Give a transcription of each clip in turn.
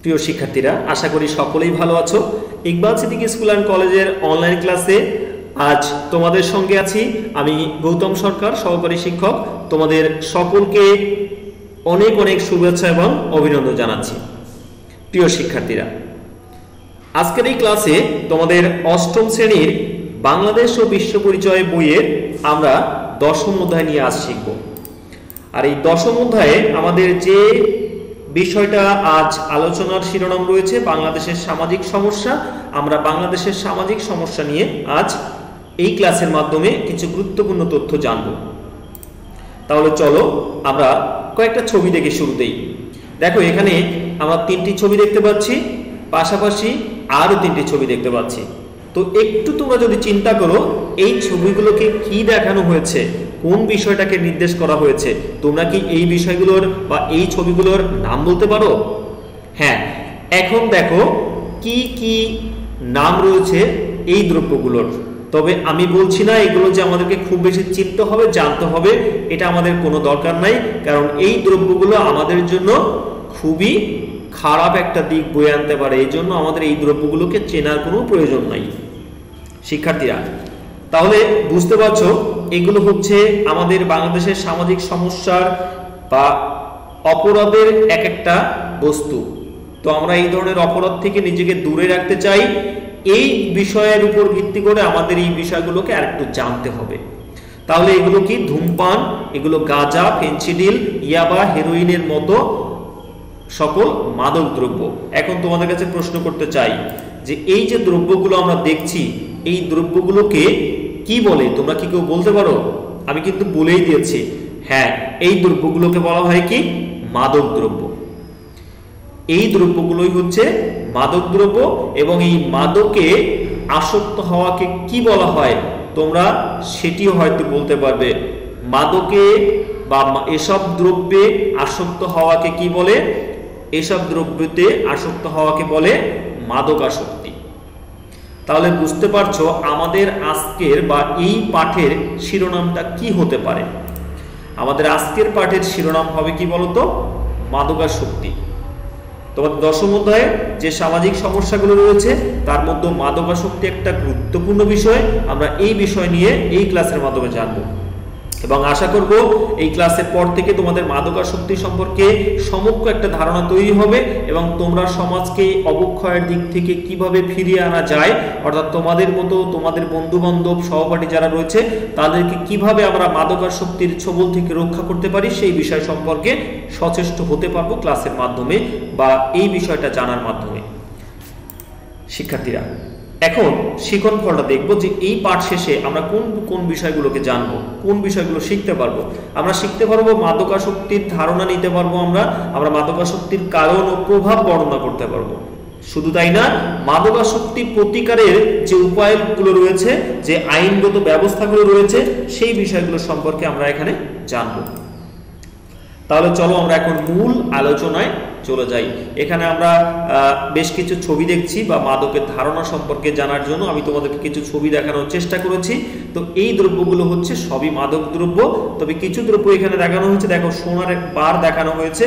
প্রিয় শিক্ষার্থীরা, আশা করি সকলেই ভালো আছো। ইকবাল সিদ্দিকী স্কুল অ্যান্ড কলেজের অনলাইন ক্লাসে আজ তোমাদের সঙ্গে আছি আমি গৌতম সরকার, সহকারী শিক্ষক। তোমাদের সকলকে অনেক অনেক শুভেচ্ছা এবং অভিনন্দন জানাচ্ছি। প্রিয় শিক্ষার্থীরা, আজকের এই ক্লাসে তোমাদের অষ্টম শ্রেণীর বাংলাদেশ ও বিশ্ব পরিচয় বইয়ের আমরা দশম অধ্যায় নিয়ে আজ শিখব। আর এই দশম অধ্যায়ে আমাদের যে বিষয়টা আজ আলোচনার শিরোনাম রয়েছে বাংলাদেশের সামাজিক সমস্যা, আমরা বাংলাদেশের সামাজিক সমস্যা নিয়ে আজ এই ক্লাসের মাধ্যমে কিছু গুরুত্বপূর্ণ তথ্য জানব। তাহলে চলো আমরা কয়েকটা ছবি দেখে শুরুতেই। দেখো, এখানে আমরা তিনটি ছবি দেখতে পাচ্ছি, পাশাপাশি আরো তিনটি ছবি দেখতে পাচ্ছি। তো একটু তোমরা যদি চিন্তা করো এই ছবিগুলোকে কি দেখানো হয়েছে, কোন বিষয়টাকে নির্দেশ করা হয়েছে, তোমরা কি এই বিষয়গুলোর বা এই ছবিগুলোর নাম বলতে পারো? হ্যাঁ, এখন দেখো কি কি নাম রয়েছে এই দ্রব্যগুলোর। তবে আমি বলছি না এগুলো যে আমাদেরকে খুব বেশি চিনতে হবে, জানতে হবে, এটা আমাদের কোনো দরকার নাই। কারণ এই দ্রব্যগুলো আমাদের জন্য খুবই খারাপ একটা দিক বয়ে আনতে পারে, এই জন্য আমাদের এই দ্রব্যগুলোকে চেনার কোনো প্রয়োজন নাই। শিক্ষার্থীরা, তাহলে বুঝতে পারছো এগুলো হচ্ছে আমাদের বাংলাদেশের সামাজিক সমস্যার বা অপরাধের এক একটা বস্তু। তো আমরা এই ধরনের অপরাধ থেকে নিজেকে দূরে রাখতে চাই। এই বিষয়ের উপর ভিত্তি করে আমাদের এই বিষয়গুলোকে আরেকটু জানতে হবে। তাহলে এগুলো কি? ধূমপান, এগুলো গাঁজা, ফেনসিডিল, ইয়াবা, হেরোইনের মতো সকল মাদক দ্রব্য। এখন তোমাদের কাছে প্রশ্ন করতে চাই যে এই যে দ্রব্যগুলো আমরা দেখছি, এই দ্রব্যগুলোকে কি বলে? তোমরা কি কেউ বলতে পারো? আমি কিন্তু বলেই দিয়েছি, হ্যাঁ, এই দ্রব্যগুলোকে বলা হয় কি? মাদক দ্রব্য। এই দ্রব্যগুলোই হচ্ছে মাদক দ্রব্য। এবং এই মাদকে আসক্ত হওয়াকে কি বলা হয় তোমরা সেটিও হয়তো বলতে পারবে। মাদকে বা এসব দ্রব্যে আসক্ত হওয়াকে কি বলে? এসব দ্রব্যতে আসক্ত হওয়াকে বলে মাদকাসক্তি। তাহলে বুঝতে পারছো আমাদের আজকের বা এই পাঠের শিরোনামটা কি হতে পারে। আমাদের আজকের পাঠের শিরোনাম হবে কি বলতো? মাদকাসক্তি। তোমাদের দশম অধ্যায়ে যে সামাজিক সমস্যাগুলো রয়েছে তার মধ্যে মাদকাসক্তি একটা গুরুত্বপূর্ণ বিষয়। আমরা এই বিষয় নিয়ে এই ক্লাসের মাধ্যমে জানবো এবং আশা করব এই ক্লাসের পর থেকে তোমাদের মাদকাসক্তি সম্পর্কে সমগ্র একটা ধারণা তৈরি হবে এবং তোমরা সমাজকে অবক্ষয়ের দিক থেকে কিভাবে ফিরিয়ে আনা যায়, অর্থাৎ তোমাদের মতো তোমাদের বন্ধু বান্ধব সহপাঠী যারা রয়েছে তাদেরকে কিভাবে আমরা মাদকাসক্তির ছোবল থেকে রক্ষা করতে পারি সেই বিষয় সম্পর্কে সচেষ্ট হতে পারবো ক্লাসের মাধ্যমে বা এই বিষয়টা জানার মাধ্যমে। শিক্ষার্থীরা, এখন শিখন ফলটা দেখবো যে এই পাঠ শেষে আমরা কোন কোন বিষয়গুলোকে জানবো, কোন বিষয়গুলো শিখতে পারবো। আমরা শিখতে পারবো মাদকাসক্তির ধারণা নিতে পারবো, আমরা মাদকাসক্তির কারণ ও প্রভাব বর্ণনা করতে পারবো। শুধু তাই না, মাদকাসক্তি প্রতিকারের যে উপায়গুলো রয়েছে, যে আইনগত ব্যবস্থাগুলো রয়েছে সেই বিষয়গুলো সম্পর্কে আমরা এখানে জানবো। তাহলে চলো আমরা এখন মূল আলোচনায় চলে যাই। এখানে আমরা বেশ কিছু ছবি দেখছি বা মাদকের ধারণা সম্পর্কে জানার জন্য আমি তোমাদেরকে কিছু ছবি দেখানোর চেষ্টা করেছি। তো এই দ্রব্যগুলো হচ্ছে সবই মাদক দ্রব্য, তবে কিছু দ্রব্য এখানে দেখানো হয়েছে। দেখো, সোনার বার দেখানো হয়েছে।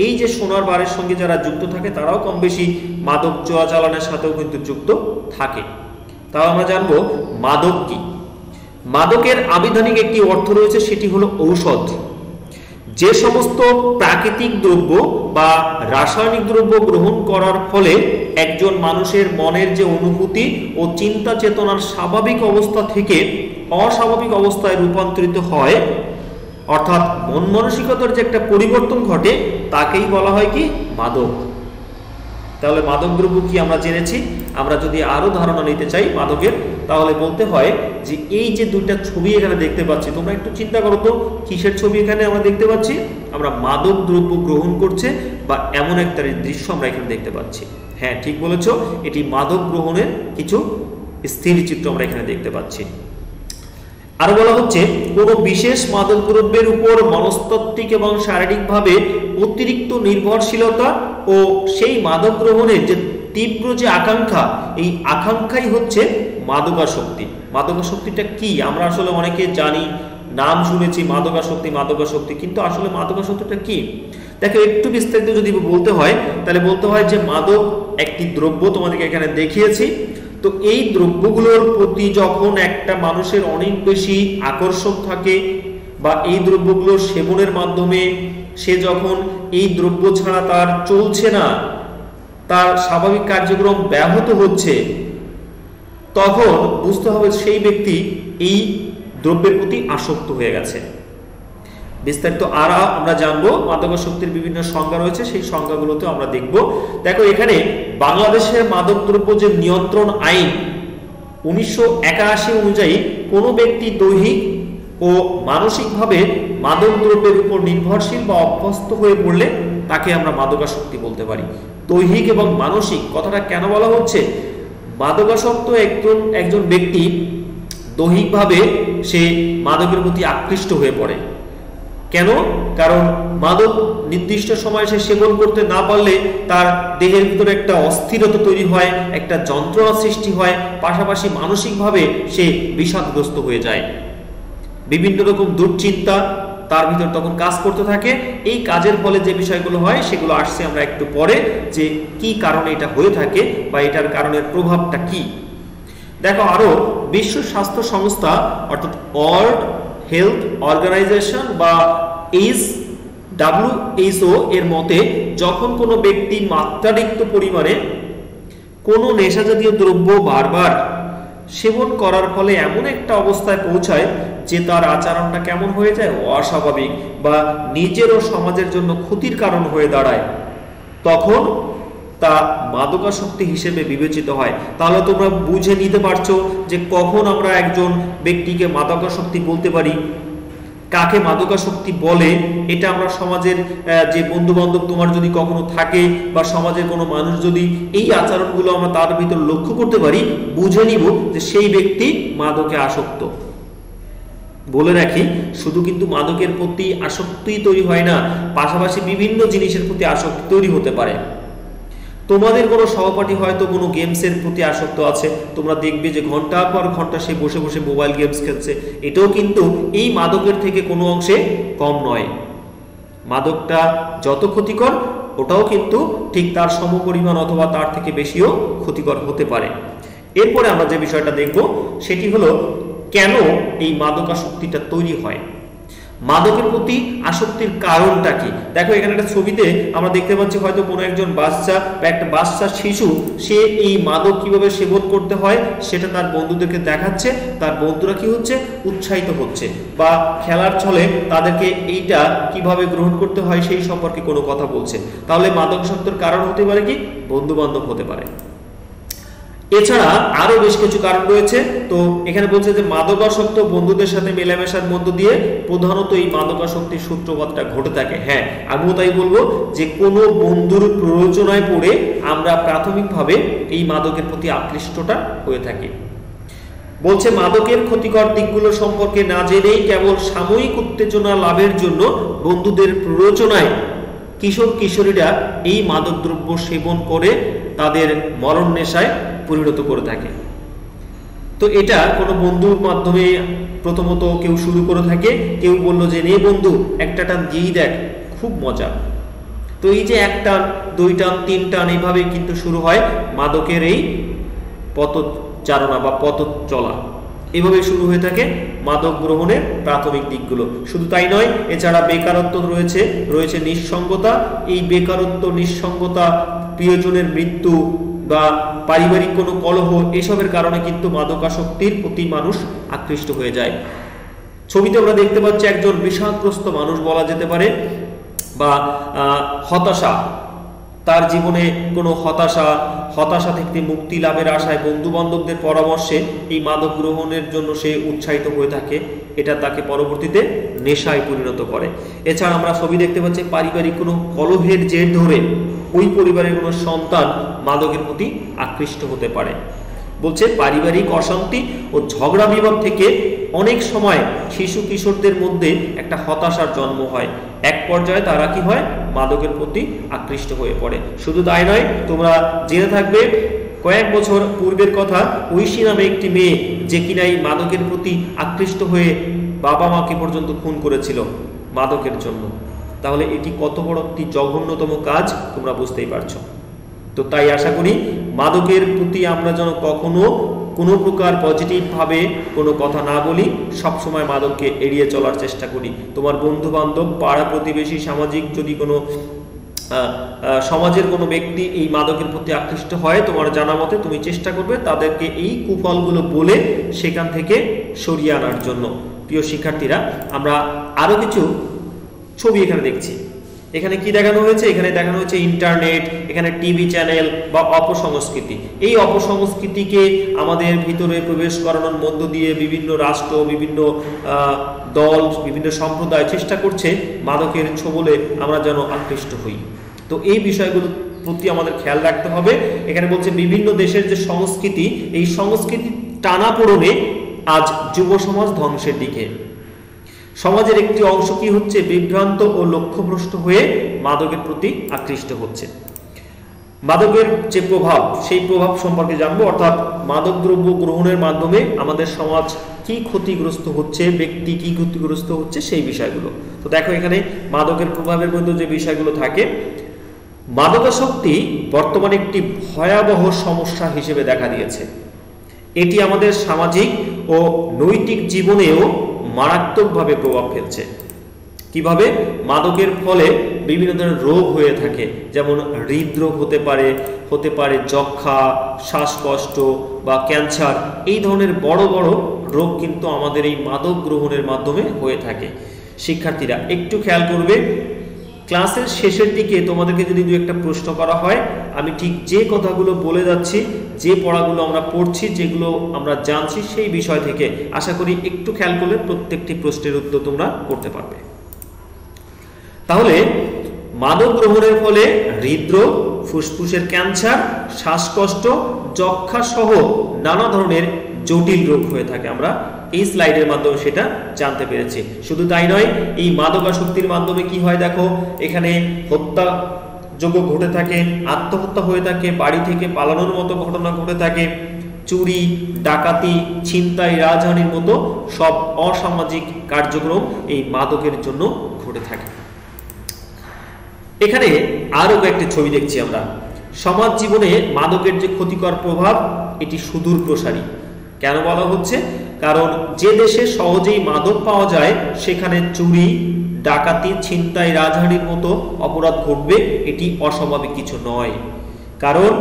এই যে সোনার বারের সঙ্গে যারা যুক্ত থাকে তারাও কম বেশি মাদক চোরাচালানের সাথেও কিন্তু যুক্ত থাকে। তাও আমরা জানবো মাদক কি। মাদকের আবিধানিক একটি অর্থ রয়েছে, সেটি হলো ঔষধ। যে সমস্ত প্রাকৃতিক দ্রব্য বা রাসায়নিক দ্রব্য গ্রহণ করার ফলে একজন মানুষের মনের যে অনুভূতি ও চিন্তা চেতনার স্বাভাবিক অবস্থা থেকে অস্বাভাবিক অবস্থায় রূপান্তরিত হয়, অর্থাৎ মন মানসিকতার যে একটা পরিবর্তন ঘটে, তাকেই বলা হয় কি? মাদক। তাহলে মাদক দ্রব্য কি আমরা জেনেছি। আমরা যদি আরো ধারণা নিতে চাই মাদকের, তাহলে বলতে হয় যে এই যে দুইটা ছবি এখানে দেখতে পাচ্ছি, তোমরা একটু চিন্তা করো তো কিসের ছবি এখানে আমরা দেখতে পাচ্ছি? আমরা মাদক দ্রব্য গ্রহণ করছে বা এমন একটা দৃশ্য আমরা এখানে দেখতে পাচ্ছি। হ্যাঁ, ঠিক বলেছো, এটি মাদক গ্রহণের কিছু স্থির চিত্র আমরা এখানে দেখতে পাচ্ছি। আরো বলা হচ্ছে কোনো বিশেষ মাদক দ্রব্যের উপর মনস্তাত্ত্বিক এবং শারীরিকভাবে অতিরিক্ত নির্ভরশীলতা ও সেই মাদক গ্রহণের যে তীব্র যে আকাঙ্ক্ষা, এই আকাঙ্ক্ষাই হচ্ছে মাদকাসক্তি। মাদকাসক্তিটা কি আমরা আসলে অনেকে জানি, নাম শুনেছি মাদকাসক্তি, কিন্তু আসলে মাদকাসক্তিটা কি? দেখো একটু বিস্তারিত যদি বলতে হয় তাহলে বলতে হয় যে মাদক একটি দ্রব্য, তোমাদেরকে এখানে দেখিয়েছি। তো এই দ্রব্যগুলোর প্রতি যখন একটা মানুষের অনেক বেশি আকর্ষণ থাকে বা এই দ্রব্যগুলোর সেবনের মাধ্যমে সে যখন এই দ্রব্য ছাড়া তার চলছে না, তার স্বাভাবিক কার্যক্রম ব্যাহত হচ্ছে, তখন বুঝতে হবে সেই ব্যক্তি এই দ্রব্যের প্রতি আসক্ত হয়ে গেছে। বিস্তারিত আর আমরা জানবো, মাদকাসক্তির বিভিন্ন সংজ্ঞা রয়েছে, সেই সংজ্ঞাগুলোতে আমরা দেখব। দেখো এখানে বাংলাদেশের মাদকদ্রব্য যে নিয়ন্ত্রণ আইন 1981 অনুযায়ী কোনো ব্যক্তি দৈহিক ও মানসিকভাবে মাদক দ্রব্যের উপর নির্ভরশীল বা অভ্যস্ত হয়ে পড়লে তাকে আমরা মাদকাসক্তি বলতে পারি। দৈহিক এবং মানসিক কথাটা কেন বলা হচ্ছে? মাদকাসক্ত একজন ব্যক্তি দৈহিকভাবে সে মাদকের প্রতি আকৃষ্ট হয়ে পড়ে। কেন? কারণ মাদক নির্দিষ্ট সময় সে সেবন করতে না পারলে তার দেহের ভিতরে একটা অস্থিরতা তৈরি হয়, একটা যন্ত্রণা সৃষ্টি হয়, পাশাপাশি মানসিকভাবে সে বিষাদগ্রস্ত হয়ে যায়। বিভিন্ন রকম দুশ্চিন্তা তার ভিতর তখন কাজ করতে থাকে। এই কাজের ফলে যে বিষয়গুলো হয় সেগুলো আসছে আমরা একটু পরে, যে কি কারণে এটা হয়ে থাকে বা এটার কারণের প্রভাবটা কি। দেখো আরো বিশ্ব স্বাস্থ্য সংস্থা অর্থাৎ ওয়ার্ল্ড হেলথ অর্গানাইজেশন বা WHO এর মতে যখন কোনো ব্যক্তি মাত্রাতিরিক্ত পরিমাণে কোনো নেশাজাতীয় দ্রব্য বারবার সেবন করার ফলে এমন একটা অবস্থায় পৌঁছায় যে তার আচরণটা কেমন হয়ে যায়, অস্বাভাবিক বা নিজের ও সমাজের জন্য ক্ষতির কারণ হয়ে দাঁড়ায়, তখন তা মাদকাসক্তি হিসেবে বিবেচিত হয়। তাহলে তোমরা বুঝে নিতে পারছো যে কখন আমরা একজন ব্যক্তিকে মাদকাসক্তি বলতে পারি, কাকে মাদকাসক্তি বলে। এটা আমরা সমাজের যে বন্ধু বান্ধব তোমার যদি কখনো থাকে বা সমাজের কোনো মানুষ যদি এই আচরণগুলো আমরা তার ভিতর লক্ষ্য করতে পারি, বুঝে নিব যে সেই ব্যক্তি মাদকে আসক্ত। বলে রাখি, শুধু কিন্তু মাদকের প্রতি আসক্তিই তৈরি হয় না, পাশাপাশি বিভিন্ন জিনিসের প্রতি আসক্তি তৈরি হতে পারে। তোমাদের কোনো সহপাঠী হয়তো কোনো গেমসের প্রতি আসক্ত আছে, তোমরা দেখবে যে ঘন্টার পর ঘন্টা সে বসে বসে মোবাইল গেমস খেলছে। এটাও কিন্তু এই মাদকের থেকে কোনো অংশে কম নয়। মাদকটা যত ক্ষতিকর, ওটাও কিন্তু ঠিক তার সমপরিমাণ অথবা তার থেকে বেশিও ক্ষতিকর হতে পারে। এরপরে আমরা যে বিষয়টা দেখব সেটি হলো কেন এই মাদকাসক্তিটা তৈরি হয়, মাদকের প্রতি আসক্তির কারণটা কি। দেখো এখানে একটা ছবিতে আমরা দেখতে পাচ্ছি হয়তো কোনো একজন বাচ্চা বা একটা বাচ্চা শিশু সে এই মাদক কিভাবে সেবন করতে হয় সেটা তার বন্ধুদেরকে দেখাচ্ছে। তার বন্ধুরা কি হচ্ছে, উৎসাহিত হচ্ছে বা খেলার ছলে তাদেরকে এইটা কিভাবে গ্রহণ করতে হয় সেই সম্পর্কে কোনো কথা বলছে। তাহলে মাদকাসক্তির কারণ হতে পারে কি, বন্ধু বান্ধব হতে পারে। এছাড়া আরো বেশ কিছু কারণ রয়েছে। তো এখানে বলছে যে মাদকাসক্ত বন্ধুদের সাথে মেলামেশার মধ্য দিয়ে প্রধানত এই মাদকাসক্তির সূত্রপাতটা ঘটে থাকে। হ্যাঁ, আমিও তাই বলবো যে কোনো বন্ধুর প্ররোচনায় পড়ে আমরা প্রাথমিকভাবে এই মাদকের প্রতি আকৃষ্টটা হয়ে থাকি। বলছে মাদকের ক্ষতিকর দিকগুলো সম্পর্কে না জেনেই কেবল সাময়িক উত্তেজনা লাভের জন্য বন্ধুদের প্ররোচনায় কিশোর কিশোরীরা এই মাদকদ্রব্য সেবন করে তাদের মরণ নেশায় পরিণত করে থাকে। তো এটা কোনো বন্ধুর মাধ্যমে প্রথমত কেউ শুরু করে থাকে, কেউ বললো যে নে বন্ধু একটা টান দিয়েই দেখ, খুব মজা। তো এই যে এক টান, দুই টান, তিন টান, এইভাবে কিন্তু শুরু হয় মাদকের এই পথচারণা বা পথ চলা। এভাবে শুরু হয়ে থাকে মাদক গ্রহণের প্রাথমিক দিকগুলো। শুধু তাই নয়, এছাড়া বেকারত্ব রয়েছে নিঃসঙ্গতা। এই বেকারত্ব, নিঃসঙ্গতা, প্রিয়জনের মৃত্যু বা পারিবারিক কোনো কলহ, এসবের কারণে কিন্তু মাদকাসক্তির প্রতি মানুষ আকৃষ্ট হয়ে যায়। ছবিতে আমরা দেখতে পাচ্ছি একজন বিষাদগ্রস্ত মানুষ বলা যেতে পারে বা হতাশা, তার জীবনে কোনো হতাশা থেকে মুক্তি লাভের আশায় বন্ধু বান্ধবদের পরামর্শে এই মাদক গ্রহণের জন্য সে উৎসাহিত হয়ে থাকে। এটা তাকে পরবর্তীতে নেশায় পরিণত করে। এছাড়া আমরা ছবি দেখতে পাচ্ছি পারিবারিক কোনো কলহের জের ধরে ওই পরিবারের কোনো সন্তান মাদকের প্রতি আকৃষ্ট হতে পারে। বলছে পারিবারিক অশান্তি ও ঝগড়া বিবাদ থেকে অনেক সময় শিশু কিশোরদের মধ্যে একটা হতাশার জন্ম হয়। এক পর্যায়ে তারা কি হয়, মাদকের প্রতি আকৃষ্ট হয়ে পড়ে। শুধু তাই নয়, তোমরা জেনে থাকবে কয়েক বছর পূর্বের কথা, ঐশী নামে একটি মেয়ে যে কিনা এই মাদকের প্রতি আকৃষ্ট হয়ে বাবা মাকে পর্যন্ত খুন করেছিল মাদকের জন্য। তাহলে এটি কত বড় একটি জঘন্যতম কাজ তোমরা বুঝতেই পারছো। তো তাই আশা করি মাদকের প্রতি আমরা যেন কখনো কোনো প্রকার পজিটিভভাবে কোনো কথা না বলি, সবসময় মাদককে এড়িয়ে চলার চেষ্টা করি। তোমার বন্ধু বান্ধব, পাড়া প্রতিবেশী, সামাজিক যদি কোনো সমাজের কোনো ব্যক্তি এই মাদকের প্রতি আকৃষ্ট হয়, তোমার জানা মতে তুমি চেষ্টা করবে তাদেরকে এই কুফলগুলো বলে সেখান থেকে সরিয়ে আনার জন্য। প্রিয় শিক্ষার্থীরা, আমরা আরো কিছু ছবি এখানে দেখছি। এখানে কি দেখানো হয়েছে? এখানে দেখানো হয়েছে ইন্টারনেট, এখানে টিভি চ্যানেল বা অপসংস্কৃতি। এই অপসংস্কৃতিকে আমাদের ভিতরে প্রবেশ করানোর মধ্য দিয়ে বিভিন্ন রাষ্ট্র, বিভিন্ন দল, বিভিন্ন সম্প্রদায় চেষ্টা করছে মাদকের ছোবলে আমরা যেন আকৃষ্ট হই। তো এই বিষয়গুলোর প্রতি আমাদের খেয়াল রাখতে হবে। এখানে বলছে বিভিন্ন দেশের যে সংস্কৃতি, এই সংস্কৃতি টানাপোড়েনে আজ যুব সমাজ ধ্বংসের দিকে। সমাজের একটি অংশ কি হচ্ছে? বিভ্রান্ত ও লক্ষ্যভ্রষ্ট হয়ে মাদকের প্রতি আকৃষ্ট হচ্ছে। মাদকের যে প্রভাব, সেই প্রভাব সম্পর্কে জানবো, অর্থাৎ মাদক দ্রব্য গ্রহণের মাধ্যমে আমাদের সমাজ কি ক্ষতিগ্রস্ত হচ্ছে, ব্যক্তি কি ক্ষতিগ্রস্ত হচ্ছে, সেই বিষয়গুলো। তো দেখো এখানে মাদকের প্রভাবের মধ্যে যে বিষয়গুলো থাকে, মাদকাসক্তি বর্তমানে একটি ভয়াবহ সমস্যা হিসেবে দেখা দিয়েছে। এটি আমাদের সামাজিক ও নৈতিক জীবনেও মারাত্মকভাবে প্রভাব ফেলছে। কিভাবে? মাদকের ফলে বিভিন্ন ধরনের রোগ হয়ে থাকে, যেমন হৃদরোগ হতে পারে যক্ষা, শ্বাসকষ্ট বা ক্যান্সার। এই ধরনের বড় বড় রোগ কিন্তু আমাদের এই মাদক গ্রহণের মাধ্যমে হয়ে থাকে। শিক্ষার্থীরা একটু খেয়াল করবে, ক্লাসের শেষের দিকে তোমাদেরকে যদি দু একটা প্রশ্ন করা হয়, আমি ঠিক যে কথাগুলো বলে যাচ্ছি, যে পড়াগুলো আমরা পড়ছি, যেগুলো আমরা জানছি, সেই বিষয় থেকে আশা করি একটু খেয়াল করলে প্রত্যেকটি প্রশ্নের উত্তর তোমরা করতে পারবে। তাহলে মাদক গ্রহণের ফলে হৃদরোগ, ফুসফুসের ক্যান্সার, শ্বাসকষ্ট, যক্ষা সহ নানা ধরনের জটিল রোগ হয়ে থাকে। আমরা এই স্লাইডের মাধ্যমে সেটা জানতে পেরেছি। শুধু তাই নয়, এই মাদকাসক্তির মাধ্যমে কি হয় দেখো, এখানে হত্যাযোগ্য ঘটে থাকে, আত্মহত্যা হয়ে থাকে, বাড়ি থেকে পালানোর মতো ঘটনা ঘটে থাকে, চুরি, ডাকাতি, ছিনতাই, রাজহানির মতো সব অসামাজিক কার্যক্রম এই মাদকের জন্য ঘটে থাকে। এখানে আরো কয়েকটি ছবি দেখছি আমরা। সমাজ জীবনে মাদকের যে ক্ষতিকর প্রভাব, এটি সুদূর প্রসারী। কেন বলা হচ্ছে? কারণ যে দেশে সহজেই মাদক পাওয়া যায়, সেখানে চুরি, ডাকাতি, ছিনতাই, রাজহানির মতো অপরাধ ঘটবে, এটি অস্বাভাবিক কিছু নয়। কারণ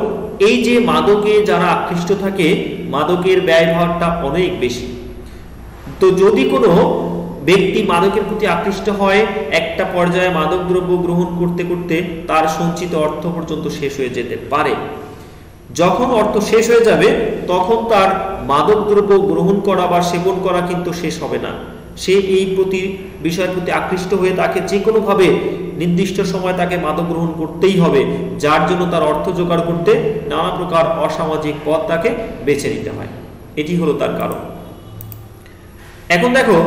এই যে মাদকে যারা আকৃষ্ট থাকে, মাদকের ব্যয়ভারটা অনেক বেশি। তো যদি কোনো ব্যক্তি মাদকের প্রতি আকৃষ্ট হয়, একটা পর্যায়ে মাদক দ্রব্য গ্রহণ করতে করতে তার সঞ্চিত অর্থ পর্যন্ত শেষ হয়ে যেতে পারে। যখন অর্থ শেষ হয়ে যাবে, তখন তার মাদক দ্রব্য গ্রহণ করা বা সেবন করা কিন্তু শেষ হবে না। সে এই বিষয়ের প্রতি আকৃষ্ট হয়ে তাকে যে কোনোভাবে নির্দিষ্ট সময় তাকে মাদক গ্রহণ করতেই হবে, যার জন্য তার অর্থ জোগাড় করতে নানা প্রকার অসামাজিক পথ তাকে বেছে নিতে হয়। এটি হলো তার কারণ। এখন দেখো,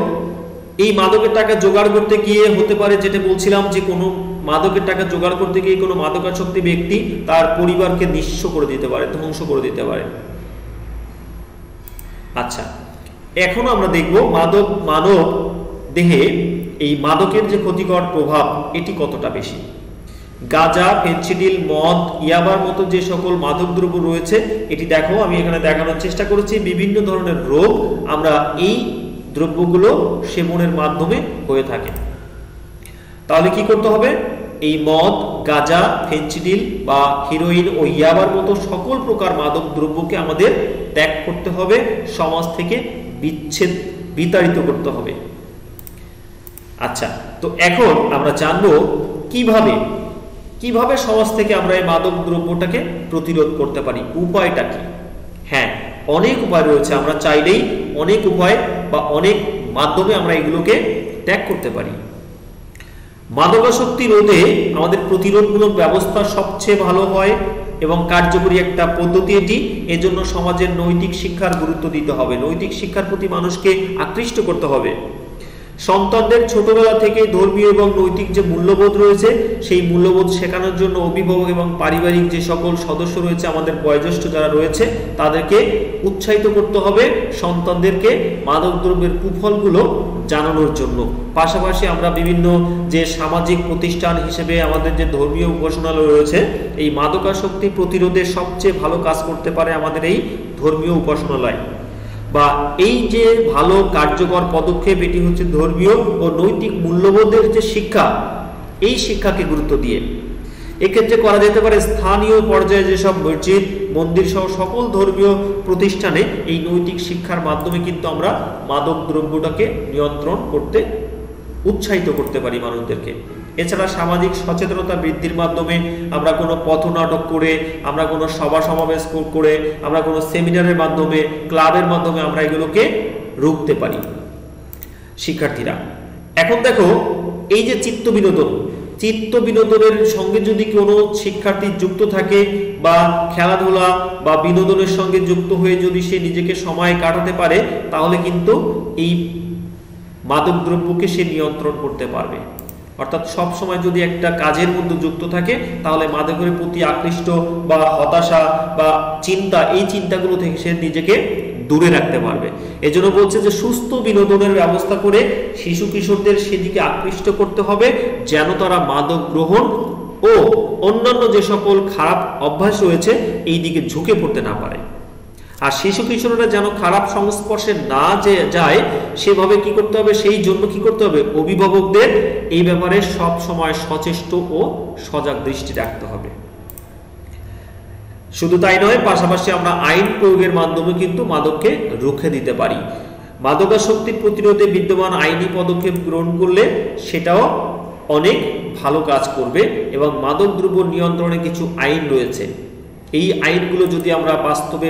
এই মাদকের টাকা জোগাড় করতে গিয়ে হতে পারে, যেটা বলছিলাম, যে কোনো মাদকের টাকা জোগাড় করতে গিয়ে কোনো মাদকাসক্তি ব্যক্তি তার পরিবারকে নিঃস্ব করে দিতে পারে, ধ্বংস করে দিতে পারে। আচ্ছা, এখন আমরা দেখব মানব দেহে এই মাদকের যে ক্ষতিকর প্রভাব, এটি কতটা বেশি। গাঁজা, ফেনসিডিল, মদ, ইয়াবার মতো যে সকল মাদক দ্রব্য রয়েছে, এটি দেখো আমি এখানে দেখানোর চেষ্টা করেছি। বিভিন্ন ধরনের রোগ আমরা এই দ্রব্যগুলো সেবনের মাধ্যমে হয়ে থাকে। তাহলে কি করতে হবে? এই মদ, গাঁজা, ফেনসিডিল বা হিরোইন ও ইয়াবার মতো সকল প্রকার মাদক দ্রব্যকে আমাদের ত্যাগ করতে হবে, সমাজ থেকে বিতাড়িত করতে হবে। আচ্ছা, তো এখন আমরা জানবো কিভাবে সমাজ থেকে আমরা এই মাদক দ্রব্যটাকে প্রতিরোধ করতে পারি, উপায়টা কি? হ্যাঁ, অনেক উপায় রয়েছে। আমরা চাইলেই অনেক উপায় বা অনেক মাধ্যমে আমরা এগুলোকে ত্যাগ করতে পারি। মাদকাসক্তি রোধে আমাদের প্রতিরোধমূলক ব্যবস্থা সবচেয়ে ভালো হয় এবং কার্যকরী একটা পদ্ধতি এটি। এজন্য সমাজের নৈতিক শিক্ষার গুরুত্ব দিতে হবে, নৈতিক শিক্ষার প্রতি মানুষকে আকৃষ্ট করতে হবে। সন্তানদের ছোটবেলা থেকে ধর্মীয় এবং নৈতিক যে মূল্যবোধ রয়েছে সেই মূল্যবোধ শেখানোর জন্য অভিভাবক এবং পারিবারিক যে সকল সদস্য রয়েছে, আমাদের বয়োজ্যেষ্ঠ যারা রয়েছে, তাদেরকে উৎসাহিত করতে হবে সন্তানদেরকে মাদকদ্রব্যের কুফলগুলো জানানোর জন্য। পাশাপাশি আমরা বিভিন্ন যে সামাজিক প্রতিষ্ঠান হিসেবে আমাদের যে ধর্মীয় উপাসনালয় রয়েছে, এই মাদকাসক্তি প্রতিরোধে সবচেয়ে ভালো কাজ করতে পারে আমাদের এই ধর্মীয় উপাসনালয়, বা এই যে ভালো কার্যকর পদক্ষেপ, এটি হচ্ছে ধর্মীয় ও নৈতিক মূল্যবোধের যে শিক্ষা, এই শিক্ষাকে গুরুত্ব দিয়ে এক্ষেত্রে করা যেতে পারে স্থানীয় পর্যায়ে যেসব মসজিদ, মন্দির সহ সকল ধর্মীয় প্রতিষ্ঠানে এই নৈতিক শিক্ষার মাধ্যমে কিন্তু আমরা মাদক দ্রব্যটাকে নিয়ন্ত্রণ করতে উৎসাহিত করতে পারি মানুষদেরকে। এছাড়া সামাজিক সচেতনতা বৃদ্ধির মাধ্যমে আমরা কোনো পথনাটক করে, আমরা কোনো সভা সমাবেশ করে, আমরা কোনো সেমিনারের মাধ্যমে, ক্লাবের মাধ্যমে আমরা এগুলোকে রুখতে পারি। শিক্ষার্থীরা এখন দেখো, এই যে চিত্ত বিনোদনের সঙ্গে যদি কোনো শিক্ষার্থী যুক্ত থাকে বা খেলাধুলা বা বিনোদনের সঙ্গে যুক্ত হয়ে যদি সে নিজেকে সময় কাটাতে পারে, তাহলে কিন্তু এই মাদক দ্রব্যকে সে নিয়ন্ত্রণ করতে পারবে। অর্থাৎ সব সময় যদি একটা কাজের মধ্যে যুক্ত থাকে, তাহলে মাদকের প্রতি আকৃষ্ট বা হতাশা বা চিন্তা, এই চিন্তাগুলো থেকে সে নিজেকে দূরে রাখতে পারবে। এজন্য বলছে যে সুস্থ বিনোদনের ব্যবস্থা করে শিশু কিশোরদের সেদিকে আকৃষ্ট করতে হবে, যেন তারা মাদক গ্রহণ ও অন্যান্য যে সকল খারাপ অভ্যাস রয়েছে এই দিকে ঝুঁকে পড়তে না পারে। আর শিশু কিশোররা যেন খারাপ সংস্পর্শে না যায় সেভাবে কি করতে হবে, সেই জন্য কি করতে হবে, অভিভাবকদের এই ব্যাপারে সব সময় সচেষ্ট ও সজাগ দৃষ্টি রাখতে হবে। শুধু তাই নয়, পাশাপাশি আমরা আইন প্রয়োগের মাধ্যমে কিন্তু মাদককে রুখে দিতে পারি। মাদকাসক্তি প্রতিরোধে বিদ্যমান আইনি পদক্ষেপ গ্রহণ করলে সেটাও অনেক ভালো কাজ করবে। এবং মাদক দ্রব্য নিয়ন্ত্রণে কিছু আইন রয়েছে, এই আইনগুলো যদি আমরা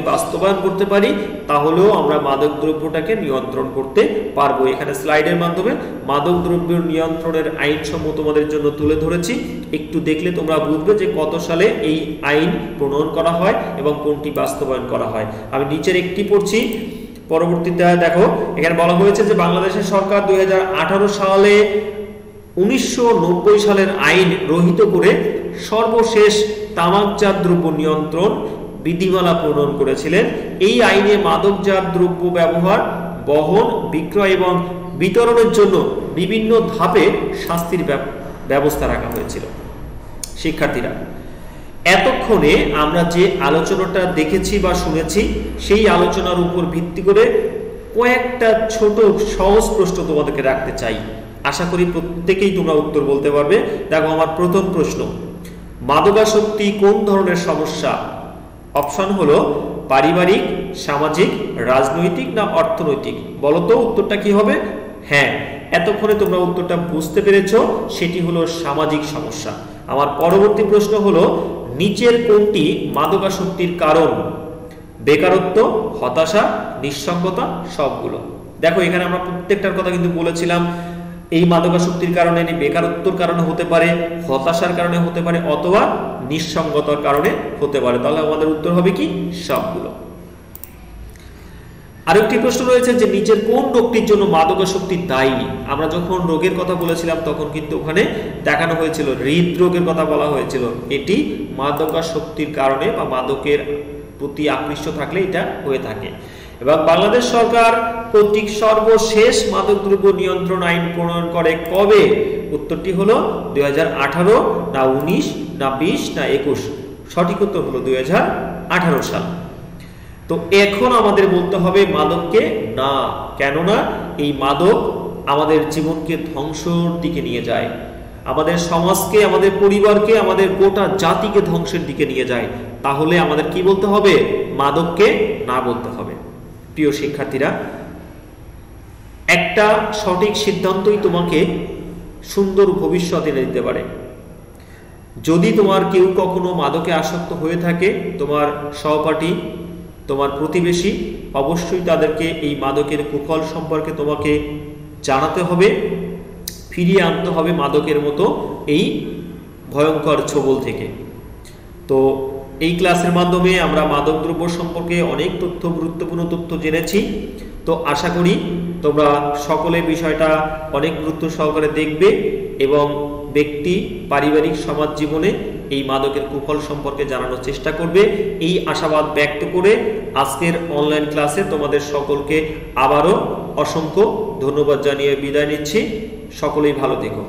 বাস্তবায়ন করতে পারি, তাহলেও আমরা মাদক দ্রব্যটাকে নিয়ন্ত্রণ করতে পারবো। এখানে স্লাইডের মাধ্যমে মাদক দ্রব্য নিয়ন্ত্রণের আইন সমূহ তোমাদের জন্য তুলে ধরেছি। একটু দেখলে তোমরা বুঝবে যে কত সালে এই আইন প্রণয়ন করা হয় এবং কোনটি বাস্তবায়ন করা হয়। আমি নিচের একটি পড়ছি, পরবর্তীতে দেখো এখানে বলা হয়েছে যে বাংলাদেশের সরকার 2018 সালে 1990 সালের আইন রহিত করে সর্বশেষ তামাকজাত দ্রব্য নিয়ন্ত্রণ বিধিমালা প্রণয়ন করেছিলেন। এই আইনে মাদকজাত দ্রব্য ব্যবহার, বহন, বিক্রয় এবং বিতরণের জন্য বিভিন্ন ধাপে শাস্তির ব্যবস্থা রাখা হয়েছিল। শিক্ষার্থীরা, এতক্ষণে আমরা যে আলোচনাটা দেখেছি বা শুনেছি, সেই আলোচনার উপর ভিত্তি করে কয়েকটা ছোট সহজ প্রশ্ন তোমাদেরকে রাখতে চাই। আশা করি প্রত্যেকেই তোমরা উত্তর বলতে পারবে। দেখো, আমার প্রথম প্রশ্ন, মাদকাসক্তি কোন ধরনের সমস্যা? অপশন হলো পারিবারিক, সামাজিক, রাজনৈতিক না অর্থনৈতিক। বলো তো উত্তরটা কি হবে? হ্যাঁ, এতক্ষণে তোমরা উত্তরটা বুঝতে পেরেছো, সেটি হলো সামাজিক সমস্যা। আমার পরবর্তী প্রশ্ন হলো, নিচের কোনটি মাদকাসক্তির কারণ? বেকারত্ব, হতাশা, নিঃসঙ্গতা, সবগুলো। দেখো, এখানে আমরা প্রত্যেকটার কথা কিন্তু বলেছিলাম। এই মাদকাসক্তির কারণে বেকারত্বের কারণে হতে পারে, হতাশার কারণে হতে পারে, অথবা নিঃসঙ্গতার কারণে হতে পারে। তাহলে আমাদের উত্তর হবে কি? সবগুলো। আরেকটি প্রশ্ন রয়েছে যে নিচের কোন রোগটির জন্য মাদকাসক্তি দায়ী? আমরা যখন রোগের কথা বলেছিলাম তখন কিন্তু ওখানে দেখানো হয়েছিল, হৃদরোগের কথা বলা হয়েছিল। এটি মাদকাসক্তির কারণে বা মাদকের প্রতি আকৃষ্ট থাকলে এটা হয়ে থাকে। এবং বাংলাদেশ সরকার কর্তৃক সর্বশেষ মাদকদ্রব্য নিয়ন্ত্রণ আইন প্রণয়ন করে কবে? উত্তরটি হলো 2018 না 19 না 20 না 21। সঠিক উত্তর হলো 2018 সাল। তো এখন আমাদের বলতে হবে মাদককে না, কেননা এই মাদক আমাদের জীবনকে ধ্বংসের দিকে নিয়ে যায়, আমাদের সমাজকে, আমাদের পরিবারকে, আমাদের গোটা জাতিকে ধ্বংসের দিকে নিয়ে যায়। তাহলে আমাদের কি বলতে হবে? মাদককে না বলতে হবে। প্রিয় শিক্ষার্থীরা, একটা সঠিক সিদ্ধান্তই তোমাকে সুন্দর ভবিষ্যৎ এনে দিতে পারে। যদি তোমার কেউ কখনো মাদকে আসক্ত হয়ে থাকে, তোমার সহপাঠী, তোমার প্রতিবেশী, অবশ্যই তাদেরকে এই মাদকের কুফল সম্পর্কে তোমাকে জানাতে হবে, ফিরিয়ে আনতে হবে মাদকের মতো এই ভয়ঙ্কর ছোবল থেকে। তো এই ক্লাসের মাধ্যমে আমরা মাদকদ্রব্য সম্পর্কে অনেক তথ্য, গুরুত্বপূর্ণ তথ্য জেনেছি। তো আশা করি তোমরা সকলে বিষয়টা অনেক গুরুত্ব সহকারে দেখবে এবং ব্যক্তি, পারিবারিক, সমাজ জীবনে এই মাদকের কুফল সম্পর্কে জানানোর চেষ্টা করবে। এই আশাবাদ ব্যক্ত করে আজকের অনলাইন ক্লাসে তোমাদের সকলকে আবারও অসংখ্য ধন্যবাদ জানিয়ে বিদায় নিচ্ছি। সকলেই ভালো থেকো।